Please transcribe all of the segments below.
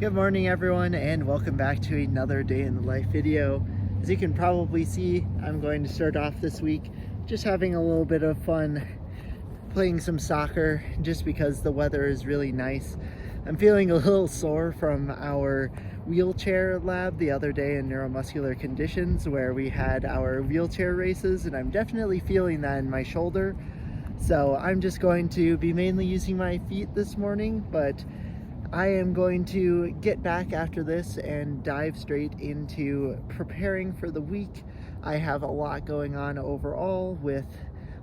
Good morning everyone, and welcome back to another day in the life video. As you can probably see, I'm going to start off this week just having a little bit of fun playing some soccer just because the weather is really nice. I'm feeling a little sore from our wheelchair lab the other day in neuromuscular conditions where we had our wheelchair races, and I'm definitely feeling that in my shoulder. So I'm just going to be mainly using my feet this morning, but I am going to get back after this and dive straight into preparing for the week. I have a lot going on overall with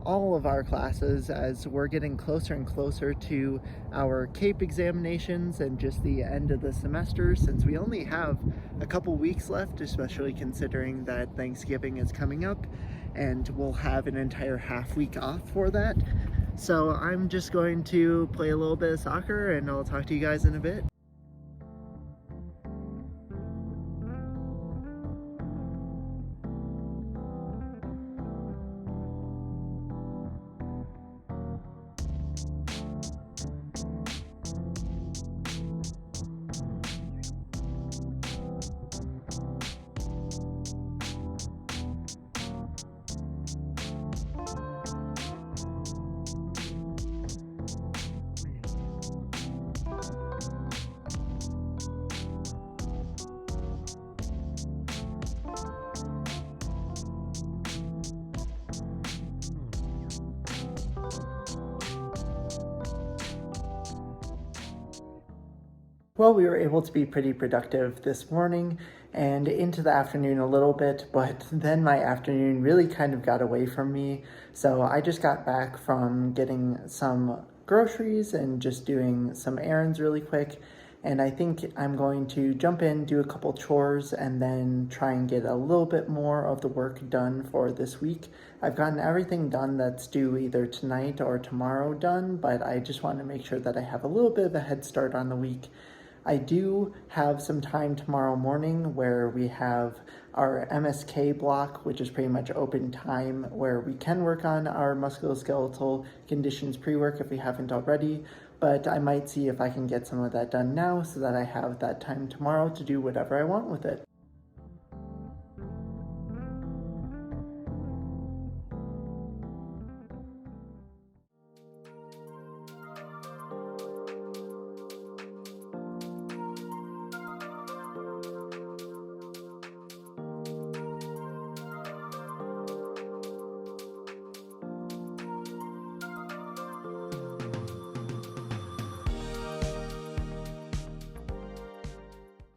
all of our classes as we're getting closer and closer to our CAPE examinations and just the end of the semester, since we only have a couple weeks left, especially considering that Thanksgiving is coming up and we'll have an entire half week off for that. So I'm just going to play a little bit of soccer and I'll talk to you guys in a bit. Well, we were able to be pretty productive this morning and into the afternoon a little bit, but then my afternoon really kind of got away from me. So I just got back from getting some groceries and just doing some errands really quick. And I think I'm going to jump in, do a couple chores, and then try and get a little bit more of the work done for this week. I've gotten everything done that's due either tonight or tomorrow done, but I just want to make sure that I have a little bit of a head start on the week. I do have some time tomorrow morning where we have our MSK block, which is pretty much open time, where we can work on our musculoskeletal conditions pre-work if we haven't already, but I might see if I can get some of that done now so that I have that time tomorrow to do whatever I want with it.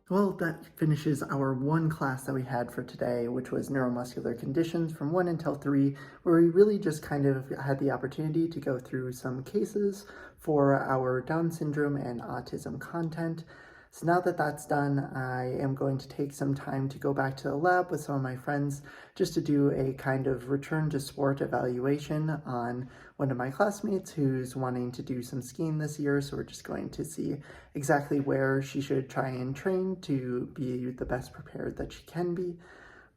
Well, that finishes our one class that we had for today, which was neuromuscular conditions from 1 until 3, where we really just kind of had the opportunity to go through some cases for our Down syndrome and autism content. So now that that's done, I am going to take some time to go back to the lab with some of my friends just to do a kind of return to sport evaluation on one of my classmates who's wanting to do some skiing this year. So we're just going to see exactly where she should try and train to be the best prepared that she can be.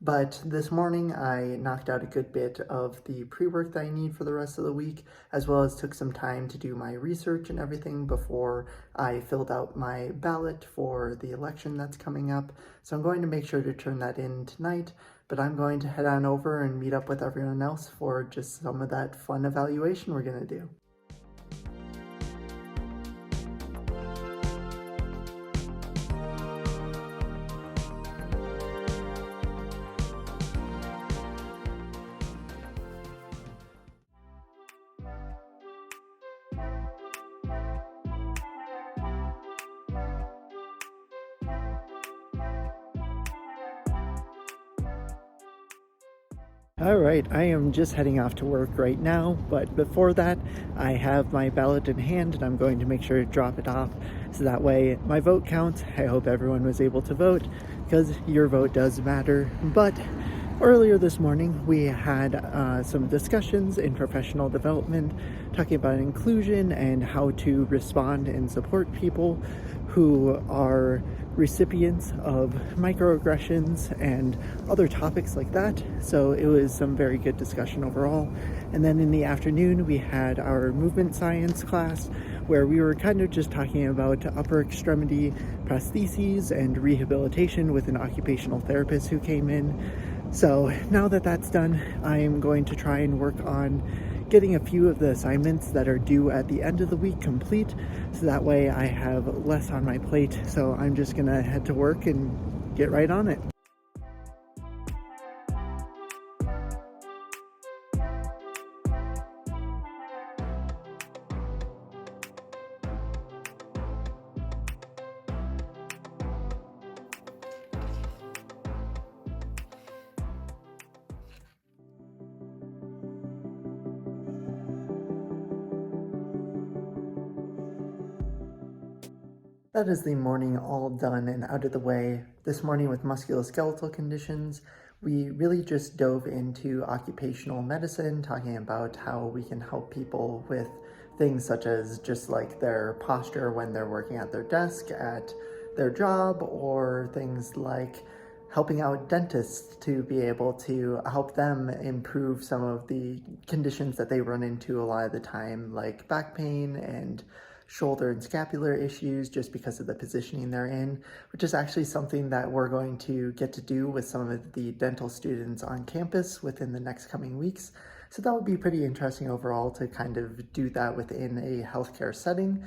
But this morning I knocked out a good bit of the pre-work that I need for the rest of the week, as well as took some time to do my research and everything before I filled out my ballot for the election that's coming up. So I'm going to make sure to turn that in tonight, but I'm going to head on over and meet up with everyone else for just some of that fun evaluation we're going to do. All right, I am just heading off to work right now, but before that, I have my ballot in hand and I'm going to make sure to drop it off so that way my vote counts. I hope everyone was able to vote because your vote does matter. But earlier this morning, we had some discussions in professional development talking about inclusion and how to respond and support people who are recipients of microaggressions and other topics like that. So it was some very good discussion overall. And then in the afternoon, we had our movement science class where we were kind of just talking about upper extremity prostheses and rehabilitation with an occupational therapist who came in. So now that that's done, I'm going to try and work on getting a few of the assignments that are due at the end of the week complete, so that way I have less on my plate. So I'm just gonna head to work and get right on it. That is the morning all done and out of the way. This morning with musculoskeletal conditions, we really just dove into occupational medicine, talking about how we can help people with things such as just like their posture when they're working at their desk at their job, or things like helping out dentists to be able to help them improve some of the conditions that they run into a lot of the time, like back pain and shoulder and scapular issues, just because of the positioning they're in, which is actually something that we're going to get to do with some of the dental students on campus within the next coming weeks. So that would be pretty interesting overall to kind of do that within a healthcare setting.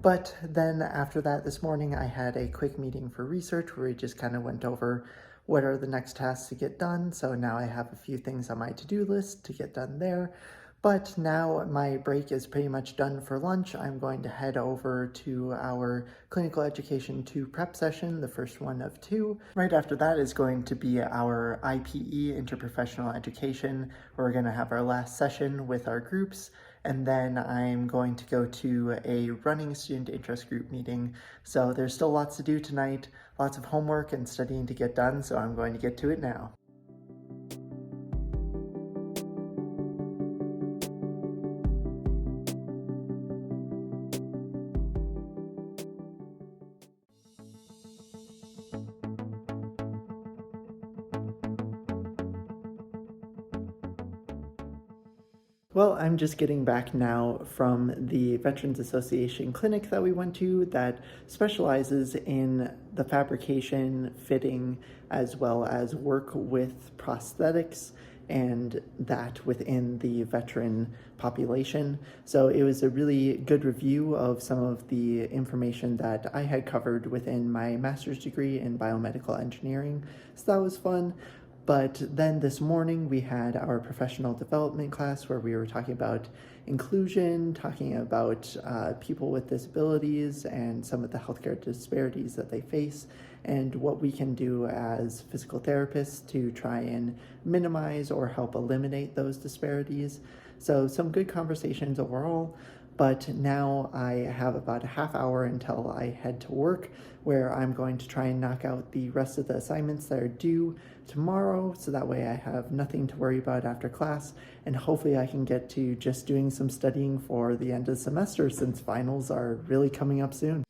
But then after that this morning, I had a quick meeting for research where we just kind of went over what are the next tasks to get done. So now I have a few things on my to-do list to get done there. But now my break is pretty much done for lunch. I'm going to head over to our clinical education 2 prep session, the first one of 2. Right after that is going to be our IPE, interprofessional education, where we're going to have our last session with our groups. And then I'm going to go to a running student interest group meeting. So there's still lots to do tonight, lots of homework and studying to get done, so I'm going to get to it now. Well, I'm just getting back now from the Veterans Association clinic that we went to that specializes in the fabrication, fitting, as well as work with prosthetics and that within the veteran population. So it was a really good review of some of the information that I had covered within my master's degree in biomedical engineering. So that was fun. But then this morning we had our professional development class where we were talking about inclusion, talking about people with disabilities and some of the healthcare disparities that they face, and what we can do as physical therapists to try and minimize or help eliminate those disparities. So some good conversations overall. But now I have about a half hour until I head to work, where I'm going to try and knock out the rest of the assignments that are due tomorrow, so that way I have nothing to worry about after class, and hopefully I can get to just doing some studying for the end of the semester, since finals are really coming up soon.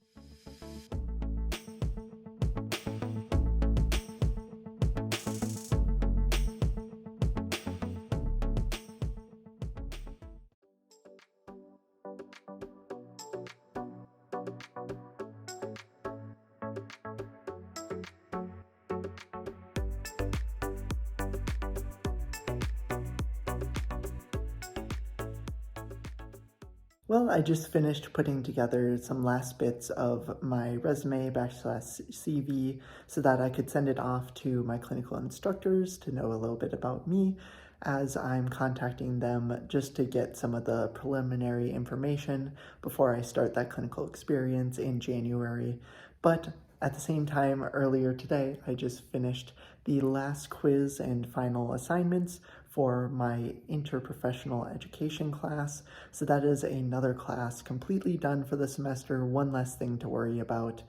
Well, I just finished putting together some last bits of my resume / CV so that I could send it off to my clinical instructors to know a little bit about me, as I'm contacting them just to get some of the preliminary information before I start that clinical experience in January. But at the same time, earlier today, I just finished the last quiz and final assignments for my interprofessional education class. So that is another class completely done for the semester, one less thing to worry about.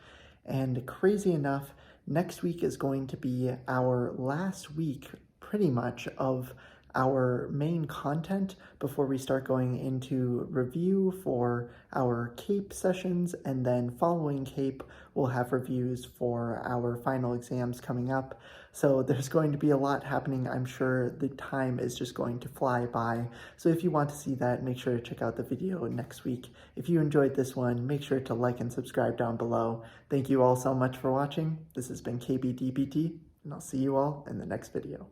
And crazy enough, next week is going to be our last week, pretty much, of our main content before we start going into review for our CAPE sessions, and then following CAPE, we'll have reviews for our final exams coming up. So there's going to be a lot happening. I'm sure the time is just going to fly by. So if you want to see that, make sure to check out the video next week. If you enjoyed this one, make sure to like and subscribe down below. Thank you all so much for watching. This has been KBDPT, and I'll see you all in the next video.